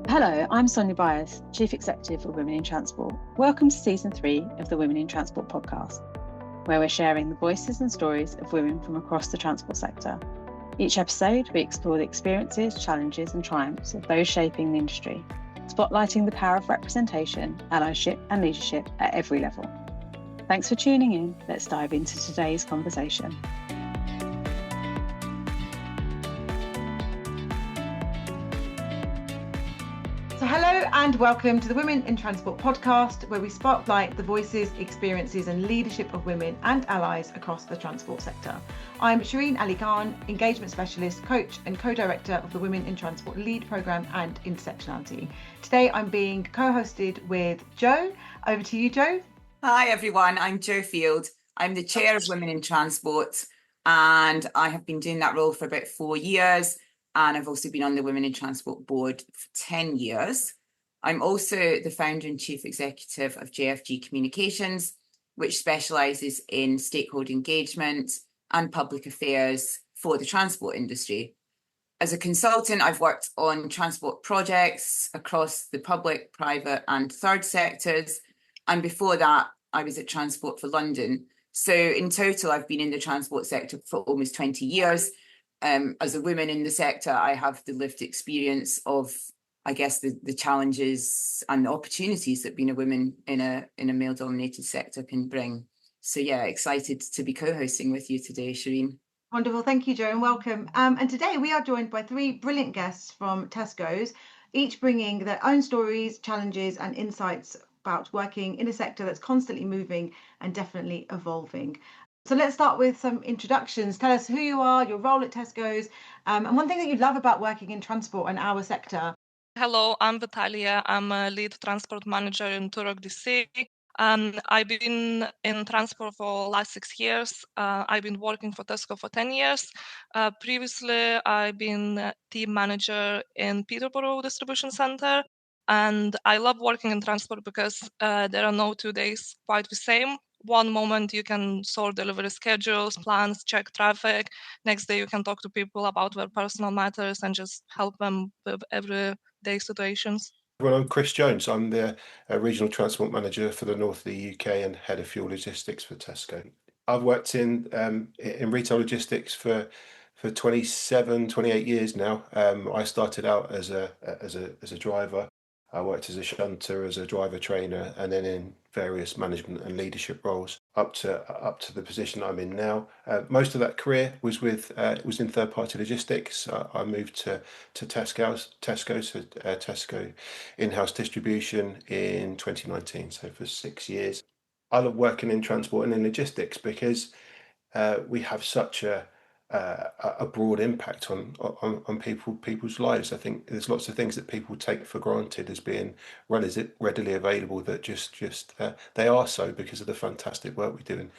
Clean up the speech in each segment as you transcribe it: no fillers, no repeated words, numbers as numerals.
Hello, I'm Sonia Byers, Chief Executive of Women in Transport. Welcome to Season 3 of the Women in Transport podcast, where we're sharing the voices and stories of women from across the transport sector. Each episode, we explore the experiences, challenges and triumphs of those shaping the industry, spotlighting the power of representation, allyship and leadership at every level. Thanks for tuning in. Let's dive into today's conversation. So hello and welcome to the Women in Transport podcast, where we spotlight the voices, experiences and leadership of women and allies across the transport sector. I'm Shireen Ali-Khan, engagement specialist, coach and co-director of the Women in Transport Lead Programme and Intersectionality. Today I'm being co-hosted with Jo. Over to you, Jo. Hi everyone, I'm Jo Field. I'm the chair of Women in Transport and I have been doing that role for about 4 years. And I've also been on the Women in Transport board for 10 years. I'm also the founder and chief executive of JFG Communications, which specialises in stakeholder engagement and public affairs for the transport industry. As a consultant, I've worked on transport projects across the public, private and third sectors. And before that, I was at Transport for London. So in total, I've been in the transport sector for almost 20 years. As a woman in the sector, I have the lived experience of, I guess, the challenges and the opportunities that being a woman in a male-dominated sector can bring. So yeah, excited to be co-hosting with you today, Shireen. Wonderful, thank you, Jo, and welcome. And today we are joined by 3 brilliant guests from Tesco's, each bringing their own stories, challenges and insights about working in a sector that's constantly moving and definitely evolving. So let's start with some introductions. Tell us who you are, your role at Tesco's, and one thing that you love about working in transport and our sector. Hello, I'm Vitalija. I'm a lead transport manager in Turok DC. I've been in transport for the last 6 years. I've been working for Tesco for 10 years. Previously, I've been a team manager in Peterborough Distribution Centre. And I love working in transport because there are no 2 days quite the same. One moment you can sort delivery schedules, plans, check traffic. Next day you can talk to people about their personal matters and just help them with everyday situations. Well, I'm Chris Jones. I'm the regional transport manager for the north of the UK and head of fuel logistics for Tesco. I've worked in retail logistics for 27, 28 years now. I started out as a driver. I worked as a shunter, as a driver trainer, and then in various management and leadership roles up to the position I'm in now. Most of that career was was in third-party logistics. I moved to Tesco in-house distribution in 2019, so for 6 years. I love working in transport and in logistics because we have such a broad impact on people's lives. I think there's lots of things that people take for granted as being readily available that just they are so because of the fantastic work we do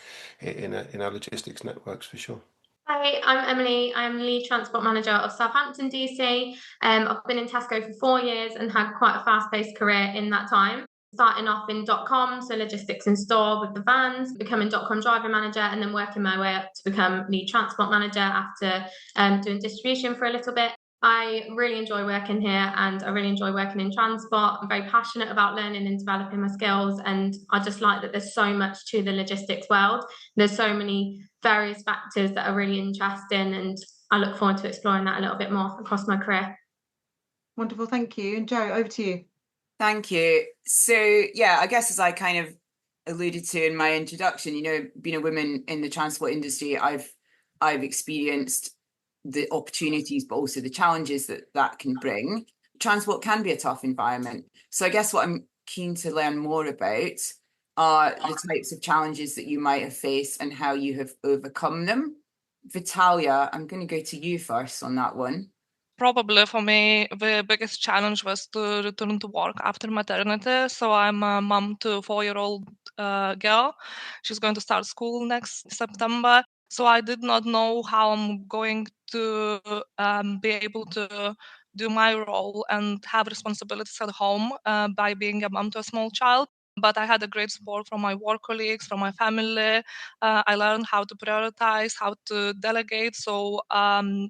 in our logistics networks, for sure. Hi, I'm Emily. I'm lead transport manager of Southampton DC. I've been in Tesco for 4 years and had quite a fast-paced career in that time. Starting off in .com, so logistics in store with the vans, becoming .com driver manager, and then working my way up to become lead transport manager after doing distribution for a little bit. I really enjoy working here and I really enjoy working in transport. I'm very passionate about learning and developing my skills, and I just like that there's so much to the logistics world. There's so many various factors that are really interesting, and I look forward to exploring that a little bit more across my career. Wonderful, thank you. And Jo, over to you. Thank you. So yeah, I guess as I kind of alluded to in my introduction, being a woman in the transport industry, I've experienced the opportunities, but also the challenges that can bring. Transport can be a tough environment. So I guess what I'm keen to learn more about are the types of challenges that you might have faced and how you have overcome them. Vitalija, I'm going to go to you first on that one. Probably for me, the biggest challenge was to return to work after maternity. So I'm a mom to a 4-year-old girl. She's going to start school next September. So I did not know how I'm going to be able to do my role and have responsibilities at home by being a mom to a small child. But I had a great support from my work colleagues, from my family. I learned how to prioritize, how to delegate. So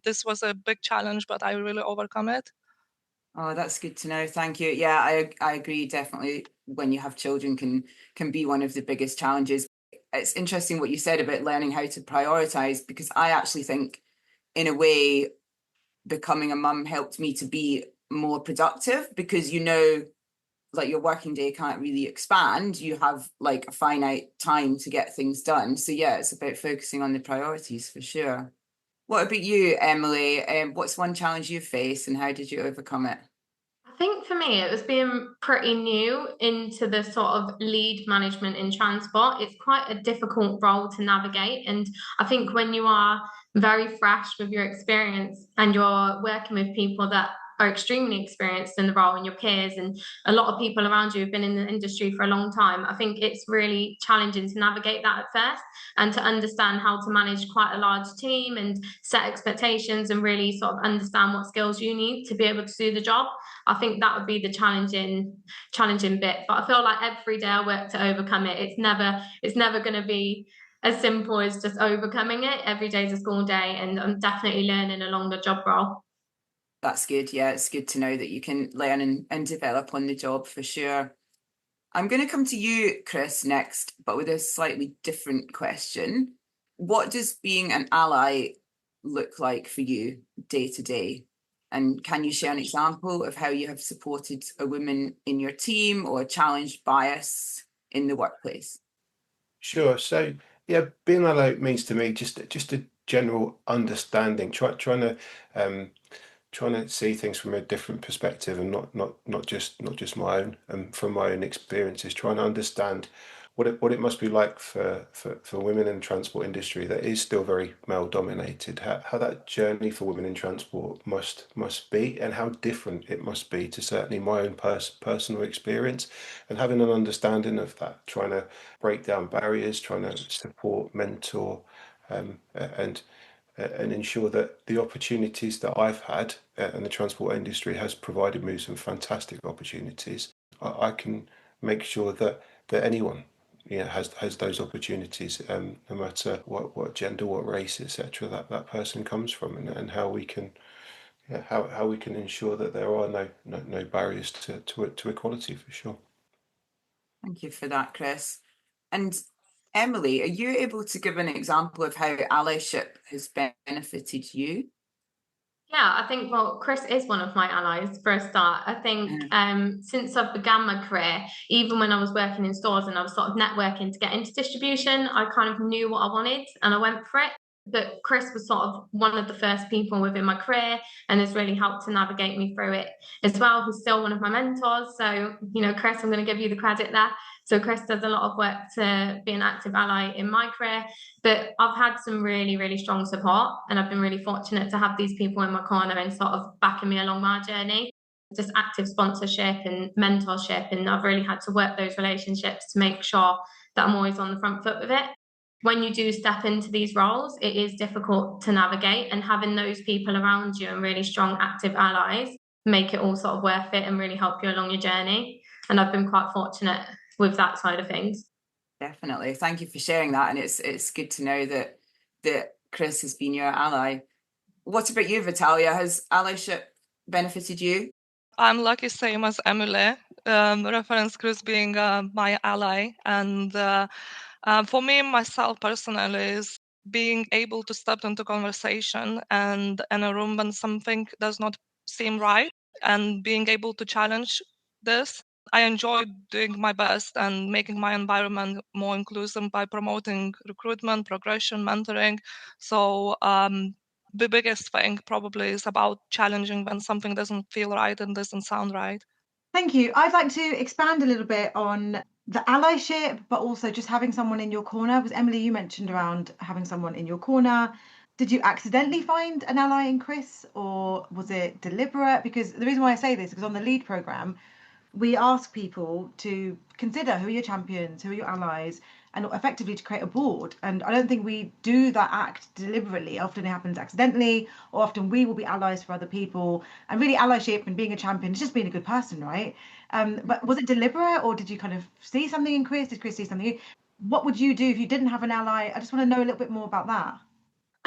this was a big challenge, but I really overcome it. Oh, that's good to know. Thank you. Yeah, I agree. Definitely, when you have children, can be one of the biggest challenges. It's interesting what you said about learning how to prioritize, because I actually think, in a way, becoming a mum helped me to be more productive, because like your working day can't really expand. You have like a finite time to get things done. So yeah, it's about focusing on the priorities for sure. What about you, Emily? What's one challenge you face and how did you overcome it? I think for me, it was being pretty new into the sort of lead management in transport. It's quite a difficult role to navigate. And I think when you are very fresh with your experience and you're working with people that are extremely experienced in the role and your peers and a lot of people around you have been in the industry for a long time, I think it's really challenging to navigate that at first and to understand how to manage quite a large team and set expectations and really sort of understand what skills you need to be able to do the job. I think that would be the challenging bit. But I feel like every day I work to overcome it. It's never going to be as simple as just overcoming it. Every day is a school day, and I'm definitely learning along the job role. That's good. Yeah, it's good to know that you can learn and develop on the job for sure. I'm going to come to you, Chris, next, but with a slightly different question. What does being an ally look like for you day to day? And can you share an example of how you have supported a woman in your team or challenged bias in the workplace? Sure. So yeah, being ally means to me just a general understanding, trying to see things from a different perspective, and not just my own, and from my own experiences, trying to understand what it must be like for women in the transport industry that is still very male dominated, how that journey for women in transport must be, and how different it must be to certainly my own personal experience, and having an understanding of that, trying to break down barriers, trying to support, mentor, and ensure that the opportunities that I've had, and the transport industry has provided me some fantastic opportunities. I can make sure that anyone, has those opportunities, no matter what gender, what race, etc. that person comes from, and how we can, how we can ensure that there are no barriers to equality, for sure. Thank you for that, Chris. And Emily, are you able to give an example of how allyship has benefited you? Yeah, I think, well, Chris is one of my allies for a start. I think since I've began my career, even when I was working in stores and I was sort of networking to get into distribution, I kind of knew what I wanted and I went for it. But Chris was sort of one of the first people within my career and has really helped to navigate me through it as well. He's still one of my mentors. So, Chris, I'm going to give you the credit there. So Chris does a lot of work to be an active ally in my career, but I've had some really, really strong support, and I've been really fortunate to have these people in my corner and sort of backing me along my journey. Just active sponsorship and mentorship, and I've really had to work those relationships to make sure that I'm always on the front foot with it. When you do step into these roles, it is difficult to navigate, and having those people around you and really strong active allies make it all sort of worth it and really help you along your journey. And I've been quite fortunate with that side of things. Definitely. Thank you for sharing that. And it's good to know that Chris has been your ally. What about you, Vitalija? Has allyship benefited you? I'm lucky, same as Emily. Reference Chris being my ally. And for me, myself personally, is being able to step into conversation and in a room when something does not seem right, and being able to challenge this. I enjoy doing my best and making my environment more inclusive by promoting recruitment, progression, mentoring. So the biggest thing probably is about challenging when something doesn't feel right and doesn't sound right. Thank you. I'd like to expand a little bit on the allyship, but also just having someone in your corner. Was Emily, you mentioned around having someone in your corner. Did you accidentally find an ally in Chris, or was it deliberate? Because the reason why I say this is because on the lead program, we ask people to consider who are your champions, who are your allies, and effectively to create a board. And I don't think we do that act deliberately. Often it happens accidentally, or often we will be allies for other people. And really, allyship and being a champion is just being a good person, right? But was it deliberate, or did you kind of see something in Chris? Did Chris see something in you? What would you do if you didn't have an ally? I just want to know a little bit more about that.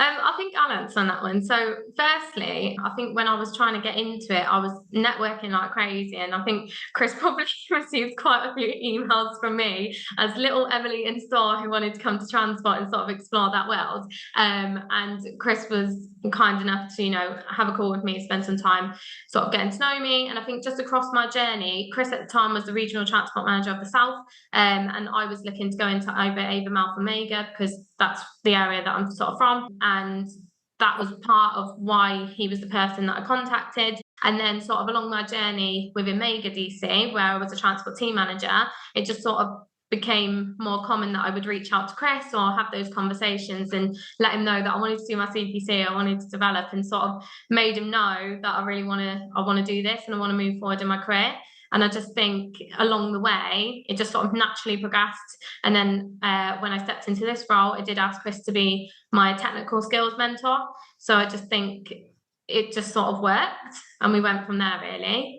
I think I'll answer on that one. So firstly, I think when I was trying to get into it, I was networking like crazy. And I think Chris probably received quite a few emails from me as little Emily in store who wanted to come to transport and sort of explore that world. And Chris was kind enough to, have a call with me, spend some time sort of getting to know me. And I think just across my journey, Chris at the time was the regional transport manager of the South. And I was looking to go into either Avonmouth or Mega because that's the area that I'm sort of from. And that was part of why he was the person that I contacted. And then sort of along my journey within Mega DC, where I was a transport team manager, it just sort of became more common that I would reach out to Chris or have those conversations and let him know that I wanted to do my CPC, I wanted to develop, and sort of made him know that I really want to do this and I want to move forward in my career. And I just think along the way, it just sort of naturally progressed. And then when I stepped into this role, I did ask Chris to be my technical skills mentor. So I just think it just sort of worked and we went from there, really.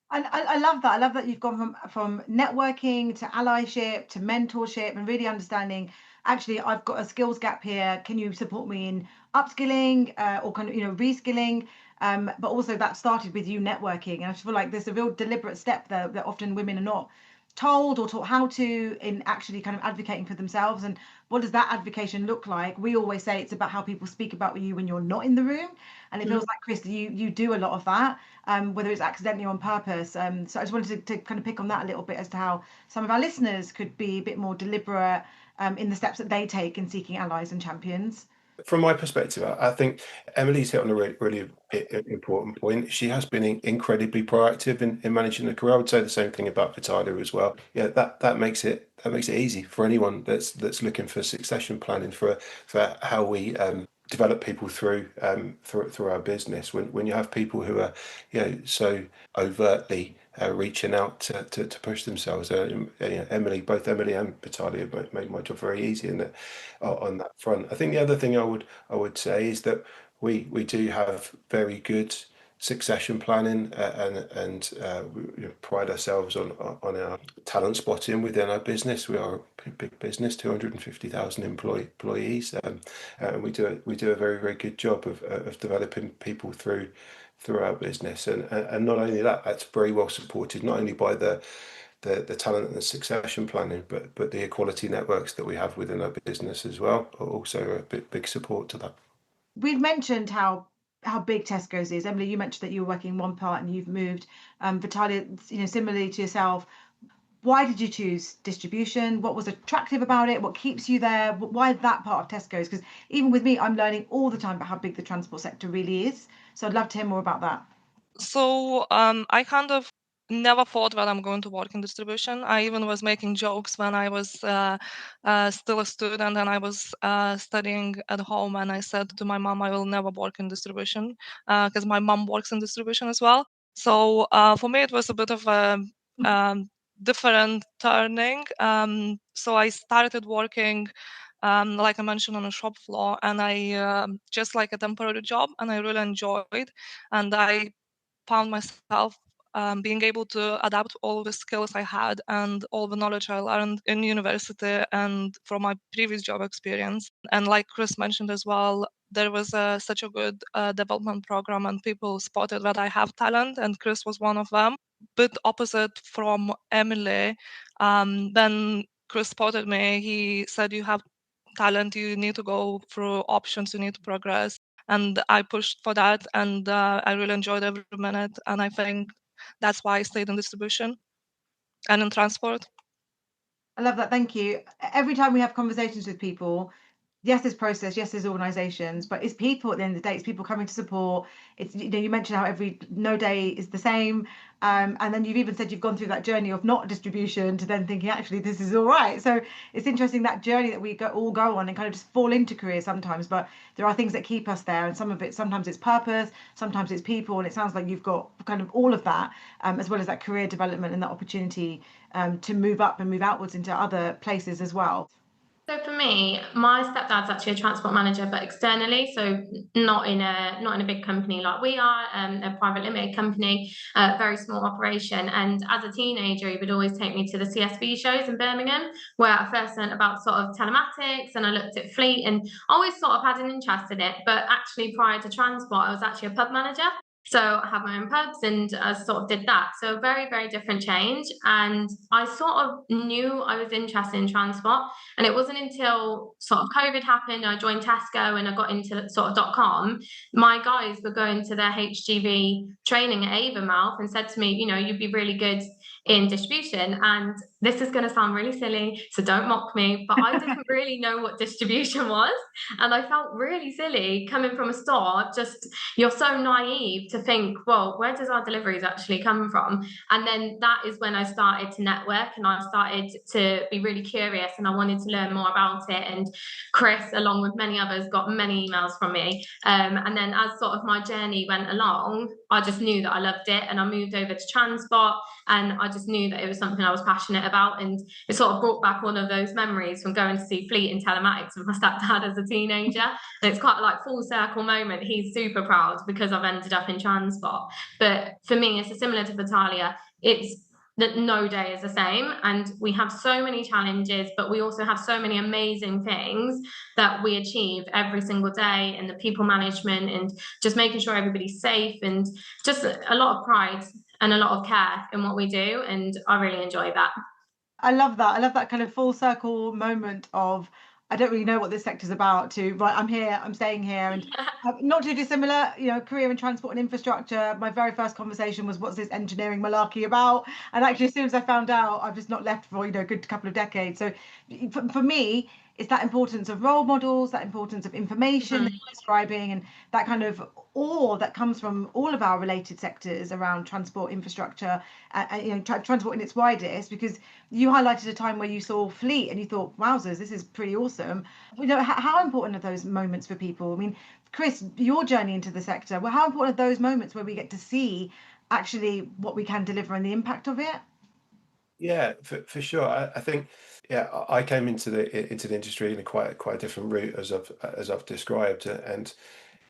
I love that. I love that you've gone from networking to allyship to mentorship and really understanding, actually, I've got a skills gap here. Can you support me in upskilling or kind of, reskilling? But also that started with you networking. And I just feel like there's a real deliberate step there that often women are not told or taught how to in actually kind of advocating for themselves. And what does that advocation look like? We always say it's about how people speak about you when you're not in the room. And it feels like, Chris, you do a lot of that, whether it's accidentally or on purpose. So I just wanted to kind of pick on that a little bit as to how some of our listeners could be a bit more deliberate in the steps that they take in seeking allies and champions. From my perspective, I think Emily's hit on a really important point. She has been incredibly proactive in managing the career. I would say the same thing about Vitalija as well. Yeah, that makes it easy for anyone that's looking for succession planning for how we develop people through our business. When you have people who are so overtly reaching out to push themselves, both Emily and Vitalija made my job very easy on that front. I think the other thing I would say is that we do have very good succession planning and we pride ourselves on our talent spotting within our business. We are a big business, 250,000 employees, and we do a very, very good job of developing people through our business, and not only that, that's very well supported not only by the talent and the succession planning, but the equality networks that we have within our business as well are also a big support to that. We've mentioned how big Tesco's is. Emily, you mentioned that you were working in one part and you've moved. Vitalija, similarly to yourself, why did you choose distribution? What was attractive about it? What keeps you there? Why that part of Tesco's? Because even with me, I'm learning all the time about how big the transport sector really is. So I'd love to hear more about that. So I kind of never thought that I'm going to work in distribution. I even was making jokes when I was still a student and I was studying at home, and I said to my mom, I will never work in distribution because my mom works in distribution as well. So for me, it was a bit of a different turning. So I started working, like I mentioned, on a shop floor, and I just like a temporary job, and I really enjoyed, and I found myself being able to adapt all the skills I had and all the knowledge I learned in university and from my previous job experience. And like Chris mentioned as well, there was such a good development program, and people spotted that I have talent, and Chris was one of them. Bit opposite from Emily. Then Chris spotted me. He said, "You have talent. You need to go through options. You need to progress." And I pushed for that, and I really enjoyed every minute. And I think that's why I stayed in distribution and in transport. I love that. Thank you. Every time we have conversations with people, yes, there's process, yes, there's organizations, but it's people at the end of the day. It's people coming to support. It's, you mentioned how no day is the same. And then you've even said you've gone through that journey of not distribution to then thinking, actually, this is all right. So it's interesting, that journey that we all go on and kind of just fall into career sometimes, but there are things that keep us there. And sometimes it's purpose, sometimes it's people. And it sounds like you've got kind of all of that, as well as that career development and that opportunity to move up and move outwards into other places as well. So for me, my stepdad's actually a transport manager, but externally, so not in a big company like we are, a private limited company, very small operation. And as a teenager, he would always take me to the CSV shows in Birmingham, where I first learned about sort of telematics, and I looked at fleet, and always sort of had an interest in it. But actually, prior to transport, I was actually a pub manager. So I had my own pubs and I sort of did that. So very, very different change. And I sort of knew I was interested in transport. And it wasn't until sort of COVID happened, I joined Tesco and I got into sort of .com. My guys were going to their HGV training at Avonmouth and said to me, you'd be really good in distribution. And this is going to sound really silly, so don't mock me, but I didn't really know what distribution was. And I felt really silly coming from a store. Just, you're so naive to think, well, where does our deliveries actually come from? And then that is when I started to network and I started to be really curious and I wanted to learn more about it. And Chris, along with many others, got many emails from me. And then as sort of my journey went along, I just knew that I loved it and I moved over to transport and I just knew that it was something I was passionate about. And it sort of brought back one of those memories from going to see fleet and telematics with my stepdad as a teenager. And it's quite like full circle moment. He's super proud because I've ended up in transport. But for me, it's similar to Vitalija. It's that no day is the same, and we have so many challenges, but we also have so many amazing things that we achieve every single day, and the people management and just making sure everybody's safe, and just a lot of pride and a lot of care in what we do, and I really enjoy that. I love that. I love that kind of full circle moment of, I don't really know what this sector's about, to right, I'm here, I'm staying here. And not too dissimilar, career in transport and infrastructure. My very first conversation was, what's this engineering malarkey about? And actually, as soon as I found out, I've just not left for, a good couple of decades. So for me, it's that importance of role models, that importance of information that you're describing, and that kind of awe that comes from all of our related sectors around transport infrastructure, and transport in its widest, because you highlighted a time where you saw fleet and you thought, wowzers, this is pretty awesome. How important are those moments for people? I mean, Chris, your journey into the sector, well, how important are those moments where we get to see actually what we can deliver and the impact of it? Yeah, for sure. I think, I came into the industry in a quite a different route as I've described, and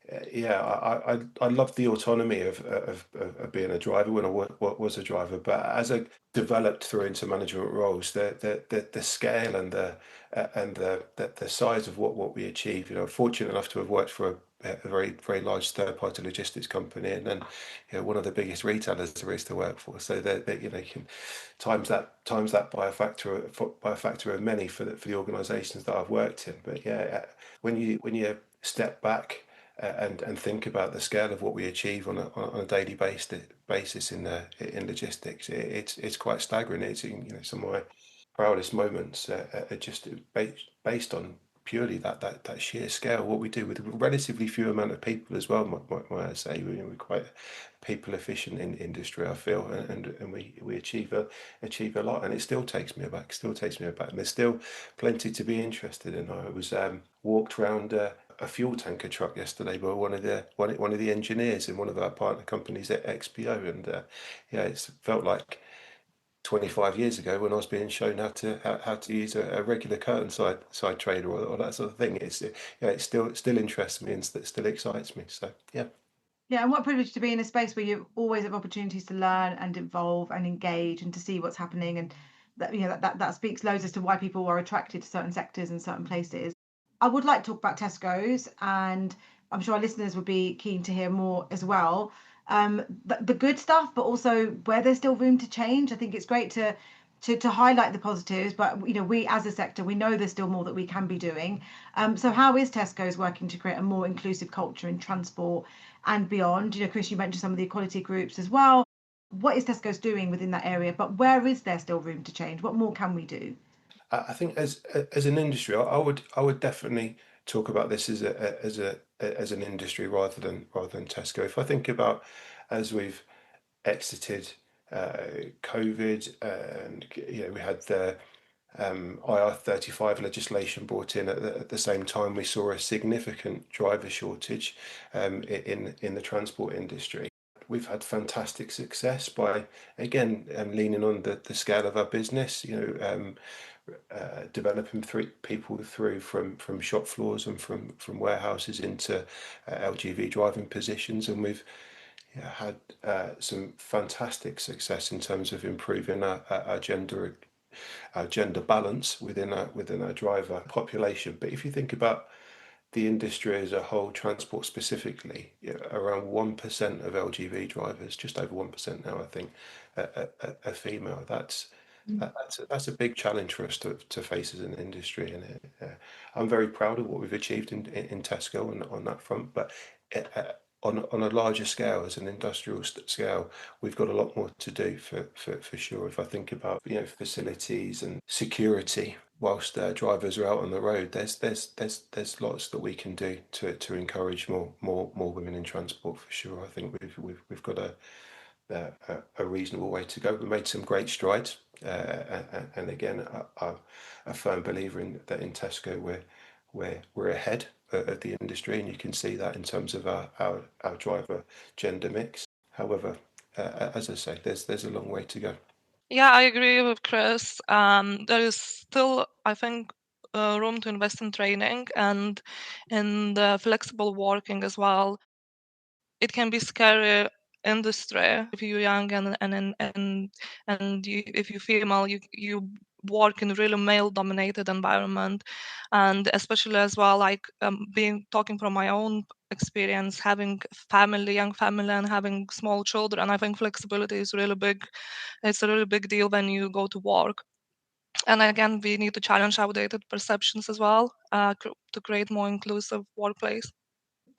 I loved the autonomy of being a driver when I was a driver. But as I developed through into management roles, the scale and the size of what we achieve. Fortunate enough to have worked for a very very large third-party logistics company, and then one of the biggest retailers there is to work for. So that you can times that by a factor of many for the organisations that I've worked in. But when you step back and think about the scale of what we achieve on a daily basis in logistics, it's quite staggering. It's some of my proudest moments are just based on purely that sheer scale. What we do with a relatively few amount of people as well. Might I say we're quite people efficient in industry, I feel, and we achieve a lot, and it still takes me aback. And there's still plenty to be interested in. I was walked around a fuel tanker truck yesterday by one of the engineers in one of our partner companies at XPO, and it's felt like 25 years ago when I was being shown how to use a regular curtain side trader or that sort of thing. It still interests me and still excites me. So yeah. Yeah, and what a privilege to be in a space where you always have opportunities to learn and evolve and engage and to see what's happening, and that speaks loads as to why people are attracted to certain sectors and certain places. I would like to talk about Tesco's, and I'm sure our listeners would be keen to hear more as well. The good stuff, but also where there's still room to change. I think it's great to highlight the positives, but we as a sector, we know there's still more that we can be doing. So how is Tesco's working to create a more inclusive culture in transport and beyond? Chris, you mentioned some of the equality groups as well. What is Tesco's doing within that area, but where is there still room to change? What more can we do? I think as an industry, I would definitely talk about this as an industry rather than Tesco. If I think about as we've exited COVID, and we had the IR35 legislation brought in at the same time, we saw a significant driver shortage in the transport industry. we've had fantastic success by, again, leaning on the scale of our business, developing people through from shop floors and from warehouses into LGV driving positions, and we've had some fantastic success in terms of improving our gender balance within our driver population. But if you think about the industry as a whole, transport specifically, around 1% of LGV drivers, just over 1% now, I think, are female. That's a big challenge for us to face as an industry, and I'm very proud of what we've achieved in Tesco on that front. But on a larger scale, as an industrial scale, we've got a lot more to do for sure. If I think about facilities and security whilst drivers are out on the road, there's lots that we can do to encourage more women in transport for sure. I think we've got a reasonable way to go. We made some great strides, and again, I'm a firm believer in that in Tesco we're ahead of the industry, and you can see that in terms of our driver gender mix. However, as I say, there's a long way to go. Yeah, I agree with Chris. There is still, I think, room to invest in training and in the flexible working as well. It can be scary industry if you're young and if you're female, you work in a really male-dominated environment, and especially as well, like talking from my own experience, having young family, and having small children. I think flexibility is really big. It's a really big deal when you go to work. And again, we need to challenge outdated perceptions as well to create more inclusive workplace.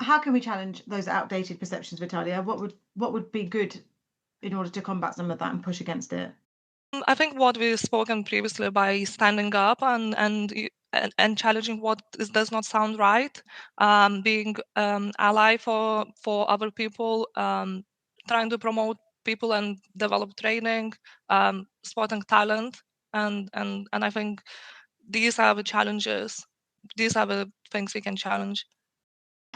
How can we challenge those outdated perceptions, Vitalija? What would be good in order to combat some of that and push against it? I think what we've spoken previously, by standing up and challenging what does not sound right, being ally for other people, trying to promote people and develop training, spotting talent, and I think these are the challenges. These are the things we can challenge.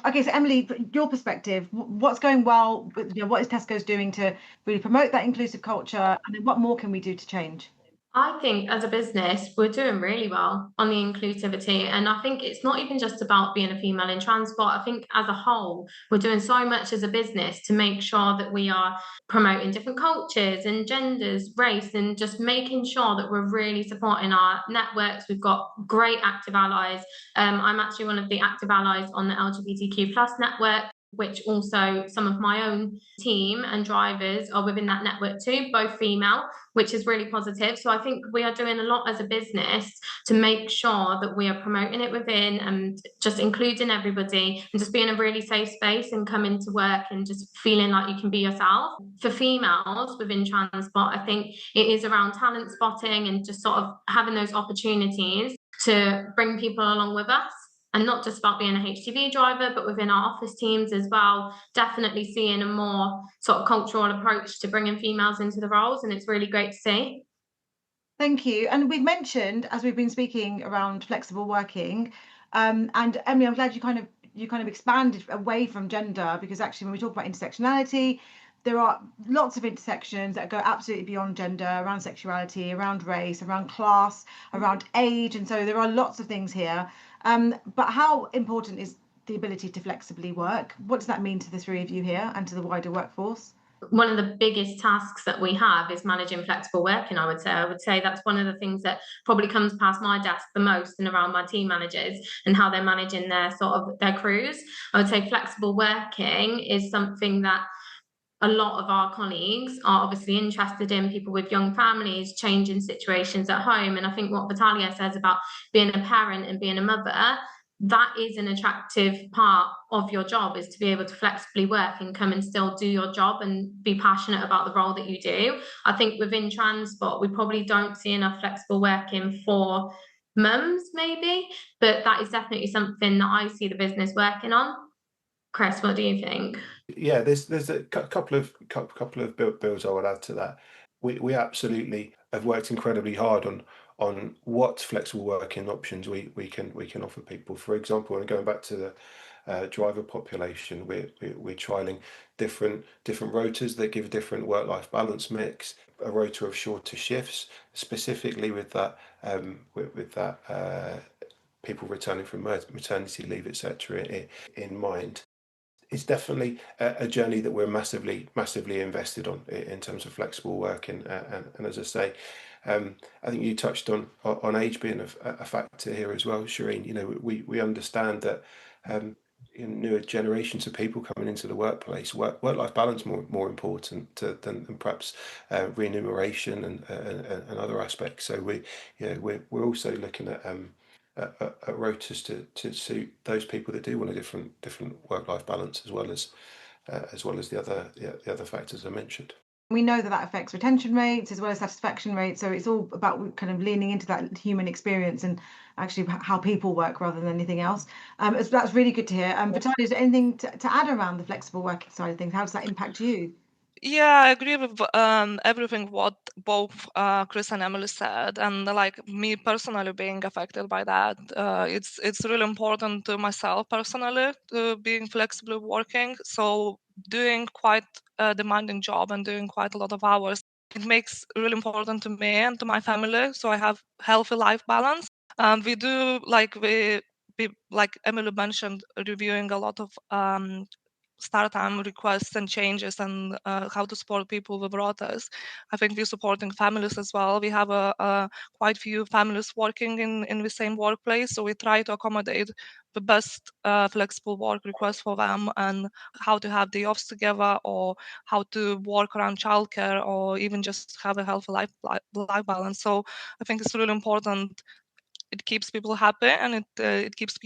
Okay, so Emily, your perspective, what's going well? What is Tesco's doing to really promote that inclusive culture, and then what more can we do to change? I think as a business, we're doing really well on the inclusivity. And I think it's not even just about being a female in transport. I think as a whole, we're doing so much as a business to make sure that we are promoting different cultures and genders, race, and just making sure that we're really supporting our networks. We've got great active allies. I'm actually one of the active allies on the LGBTQ plus network, which also some of my own team and drivers are within that network too, both female, which is really positive. So I think we are doing a lot as a business to make sure that we are promoting it within and just including everybody and just being a really safe space and coming to work and just feeling like you can be yourself. For females within transport, I think it is around talent spotting and just sort of having those opportunities to bring people along with us. And not just about being a HGV driver, but within our office teams as well, definitely seeing a more sort of cultural approach to bringing females into the roles, and it's really great to see. Thank you. And we've mentioned, as we've been speaking around flexible working, and Emily, I'm glad you kind of expanded away from gender, because actually when we talk about intersectionality, there are lots of intersections that go absolutely beyond gender, around sexuality, around race, around class, around age, and so there are lots of things here. But how important is the ability to flexibly work? What does that mean to the three of you here and to the wider workforce? One of the biggest tasks that we have is managing flexible working, I would say. I would say that's one of the things that probably comes past my desk the most and around my team managers and how they're managing their crews. I would say flexible working is something that a lot of our colleagues are obviously interested in, people with young families, changing situations at home. And I think what Vitalija says about being a parent and being a mother, that is an attractive part of your job, is to be able to flexibly work and come and still do your job and be passionate about the role that you do. I think within transport, we probably don't see enough flexible working for mums, maybe, but that is definitely something that I see the business working on. Chris, what do you think? Yeah, there's a couple of bills I would add to that. We absolutely have worked incredibly hard on what flexible working options we can offer people. For example, and going back to driver population. We're trialing different rotas that give a different work-life balance mix, a rota of shorter shifts, specifically with that people returning from maternity leave, etc., in mind. It's definitely a journey that we're massively invested on in terms of flexible working, and as I say, I think you touched on age being a factor here as well, Shireen. You know, we understand that in newer generations of people coming into the workplace, work-life balance more important than perhaps remuneration and other aspects. So we're also looking at rotas to suit those people that do want a different work-life balance, as well as the other factors I mentioned. We know that affects retention rates as well as satisfaction rates. So it's all about kind of leaning into that human experience and actually how people work rather than anything else. That's really good to hear. Vitalija, is there anything to add around the flexible working side of things? How does that impact you? Yeah, I agree with everything what both Chris and Emily said, and like me personally being affected by that, it's really important to myself personally to being flexibly working. So doing quite a demanding job and doing quite a lot of hours, it makes really important to me and to my family. So I have healthy life balance. We do like Emily mentioned, reviewing a lot of start time requests and changes and how to support people with rotas. I think we're supporting families as well. We have a quite few families working in the same workplace, so we try to accommodate the best flexible work requests for them and how to have the offs together or how to work around childcare or even just have a healthy life balance. So I think it's really important. It keeps people happy and it keeps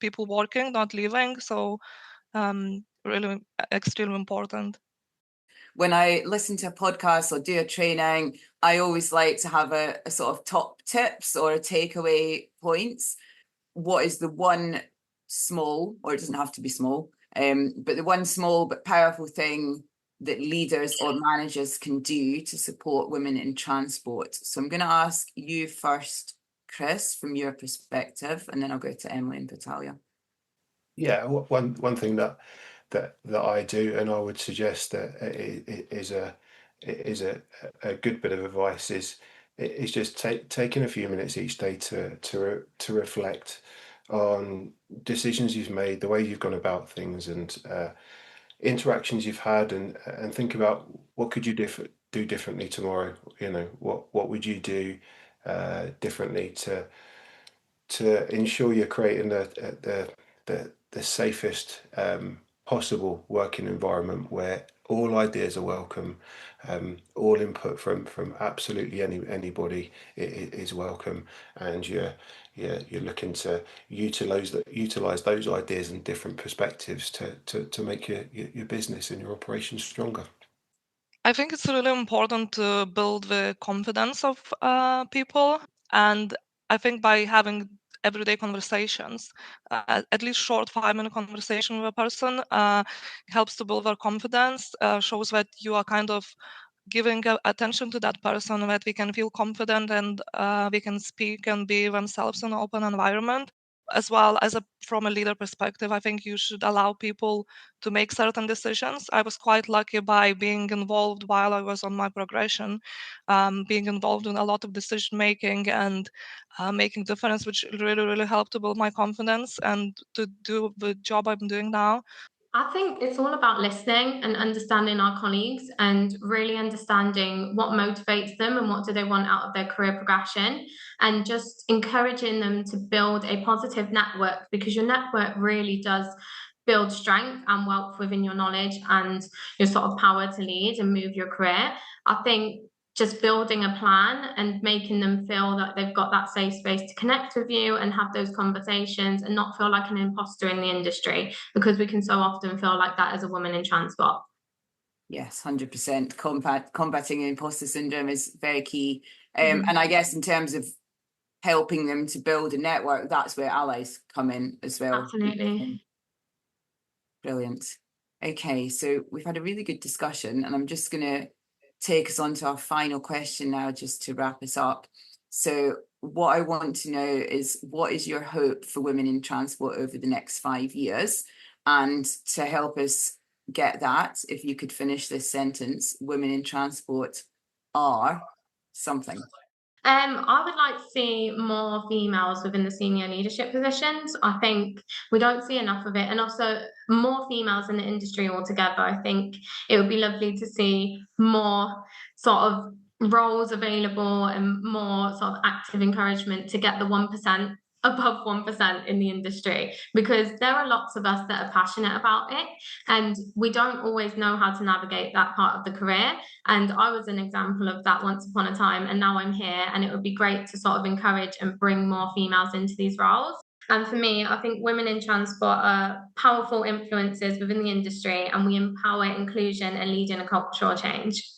people working, not leaving. So really extremely important. When I listen to a podcast or do a training, I always like to have a sort of top tips or a takeaway points. What is the one small, or it doesn't have to be small, but the one small but powerful thing that leaders or managers can do to support women in transport? So I'm going to ask you first, Chris, from your perspective, and then I'll go to Emily and Vitalija. Yeah, one thing that I do, and I would suggest that it is a good bit of advice, is just taking a few minutes each day to reflect on decisions you've made, the way you've gone about things, and interactions you've had, and think about what could you do differently tomorrow. You know, what would you do differently to ensure you're creating the safest possible working environment where all ideas are welcome, all input from absolutely anybody is welcome, and you're looking to utilize those ideas and different perspectives to make your business and your operations stronger. I think it's really important to build the confidence of people, and I think by having everyday conversations, at least short 5-minute conversation with a person, helps to build their confidence, shows that you are kind of giving attention to that person, that we can feel confident and we can speak and be themselves in an open environment. As well as from a leader perspective, I think you should allow people to make certain decisions. I was quite lucky by being involved while I was on my progression, being involved in a lot of decision making and making difference, which really helped to build my confidence and to do the job I'm doing now. I think it's all about listening and understanding our colleagues and really understanding what motivates them and what do they want out of their career progression, and just encouraging them to build a positive network, because your network really does build strength and wealth within your knowledge and your sort of power to lead and move your career. I think just building a plan and making them feel that they've got that safe space to connect with you and have those conversations and not feel like an imposter in the industry, because we can so often feel like that as a woman in transport. Yes, 100%. Combating imposter syndrome is very key. And I guess in terms of helping them to build a network, that's where allies come in as well. Absolutely. Brilliant. Okay, so we've had a really good discussion, and I'm just going to take us on to our final question now, just to wrap us up. So what I want to know is, what is your hope for women in transport over the next 5 years? And to help us get that, if you could finish this sentence, women in transport are something. I would like to see more females within the senior leadership positions. I think we don't see enough of it, and also more females in the industry altogether. I think it would be lovely to see more sort of roles available and more sort of active encouragement to get the 1%. Above 1% in the industry, because there are lots of us that are passionate about it, and we don't always know how to navigate that part of the career. And I was an example of that once upon a time, and now I'm here, and it would be great to sort of encourage and bring more females into these roles. And for me, I think women in transport are powerful influences within the industry, and we empower inclusion and lead in a cultural change.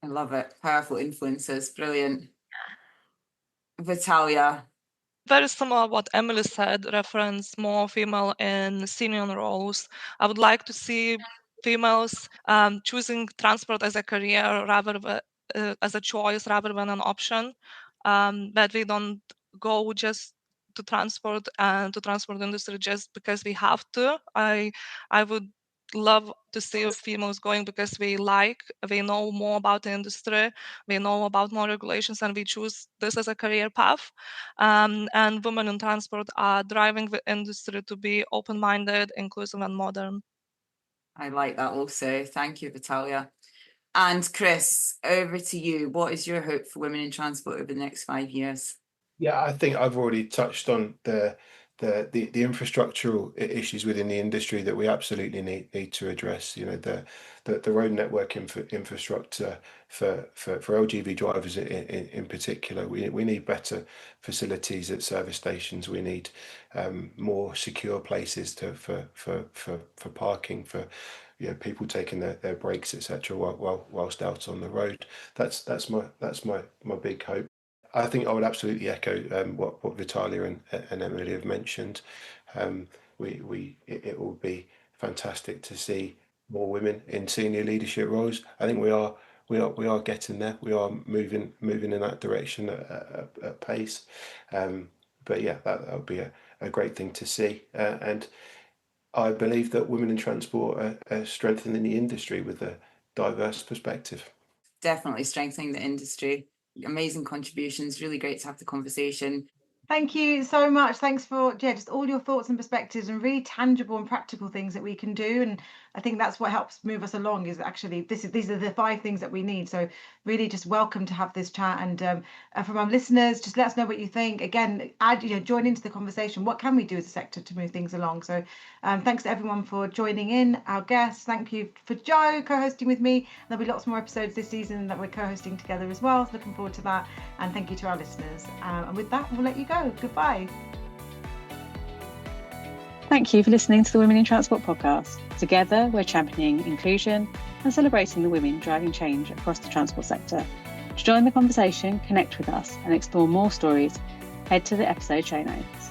I love it. Powerful influences. Brilliant. Vitalija. Very similar what Emily said, reference more female in senior roles. I would like to see females choosing transport as a career rather than as a choice rather than an option. That we don't go just to transport and to transport industry just because we have to. I would love to see females going because they know more about the industry, we know about more regulations, and we choose this as a career path. And women in transport are driving the industry to be open-minded, inclusive, and modern. I like that also. Thank you, Vitalija. And Chris, over to you. What is your hope for women in transport over the next 5 years? Yeah, I think I've already touched on the infrastructural issues within the industry that we absolutely need to address. You know, the road network infrastructure for LGV drivers in particular. We need better facilities at service stations. We need more secure places for parking, for people taking their breaks, etc. whilst out on the road. That's my big hope. I think I would absolutely echo what Vitalija and Emily have mentioned. It will be fantastic to see more women in senior leadership roles. I think we are getting there. We are moving in that direction at pace. But yeah, that would be a great thing to see. And I believe that women in transport are strengthening the industry with a diverse perspective. Definitely strengthening the industry. Amazing contributions. Really great to have the conversation. Thank you so much. Thanks for just all your thoughts and perspectives and really tangible and practical things that we can do. And I think that's what helps move us along, is actually these are the 5 things that we need. So really just welcome to have this chat. And from our listeners, just let us know what you think. Again, join into the conversation. What can we do as a sector to move things along? So thanks to everyone for joining in, our guests. Thank you for Joe co-hosting with me. There'll be lots more episodes this season that we're co-hosting together as well. So looking forward to that. And thank you to our listeners. And with that, we'll let you go. Goodbye. Thank you for listening to the Women in Transport podcast. Together, we're championing inclusion and celebrating the women driving change across the transport sector. To join the conversation, connect with us and explore more stories, head to the episode show notes.